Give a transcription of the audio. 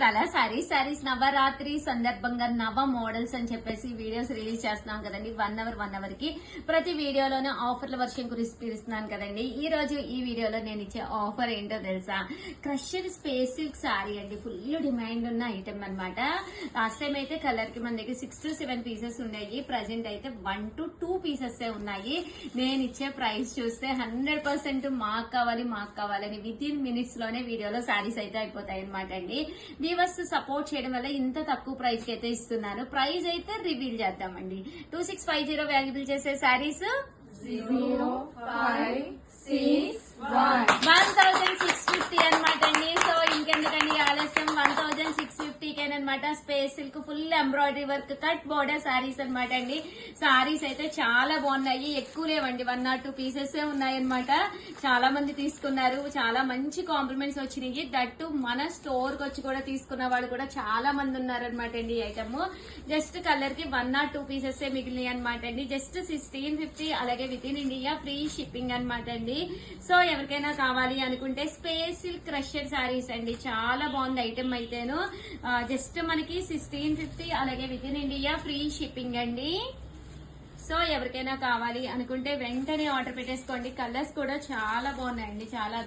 అలా సారీస్ నవరాత్రి సందర్భంగా నవ మోడల్స్ అని చెప్పేసి వీడియోస్ రిలీజ్ చేస్తున్నాం కదండి. 1 అవర్ కి ప్రతి వీడియోలోనూ ఆఫర్ల వర్షం కురిపిస్తున్నాను కదండి. ఈ రోజు ఈ వీడియోలో నేను ఇచ్చే ఆఫర్ ఏంటో తెలుసా? క్రషర్ స్పేస్ సిల్క్ సారీ అండి. ఫుల్ డిమాండ్ ఉన్న ఐటమ్ అన్నమాట. లాస్ట్ టైం అయితే కలర్ కి మన దగ్గర 6 to 7 పీసెస్ ఉన్నాయి. ప్రజెంట్ అయితే 1 to 2 పీసెస్ ఉన్నాయి. నేను ఇచ్చే ప్రైస్ చూస్తే 100% మాకు కావాలని విత్ ఇన్ మినిట్స్ లోనే వీడియోలో సారీస్ అయితే అయిపోతాయి అనమాట అండి. వ్యూవర్స్ సపోర్ట్ చేయడం వల్ల ఇంత తక్కువ ప్రైస్ కి అయితే ఇస్తున్నాను. ప్రైస్ అయితే రివీల్ చేద్దామండి. 2650 వాల్యుబుల్ చేసే సారీస్ 1650 అనమాట అండి. సో ఇంకెందుకండి ఆలస్యం, 1650 కేనమాట. Space silk full embroidery work cut border saris అనమాట అండి. సారీస్ అయితే చాలా బాగున్నాయి. ఎక్కువ లేవండి, 1 or 2 పీసెస్ ఉన్నాయి అనమాట. చాలా మంది తీసుకున్నారు, చాలా మంచి కాంప్లిమెంట్స్ వచ్చినాయి. దట్టు మన స్టోర్ కి వచ్చి కూడా తీసుకున్న వాళ్ళు కూడా చాలా మంది ఉన్నారనమాట అండి. ఈ ఐటమ్ జస్ట్ కలర్ కి 1 or 2 పీసెస్ మిగిలినాయి అనమాట అండి. జస్ట్ 1650, అలాగే with in India free shipping అనమాట అండి. సో ఎవరికైనా కావాలి అనుకుంటే స్పేస్ సిల్క్ క్రషర్ సారీస్ అండి. చాలా బాగుంది ఐటమ్ అయితేను. జస్ట్ మనకి 1650, అలాగే with in India free shipping అండి. సో ఎవరికైనా కావాలి అనుకుంటే వెంటనే ఆర్డర్ పెట్టేసుకోండి. కలర్స్ కూడా చాలా బాగున్నాయండి, చాలా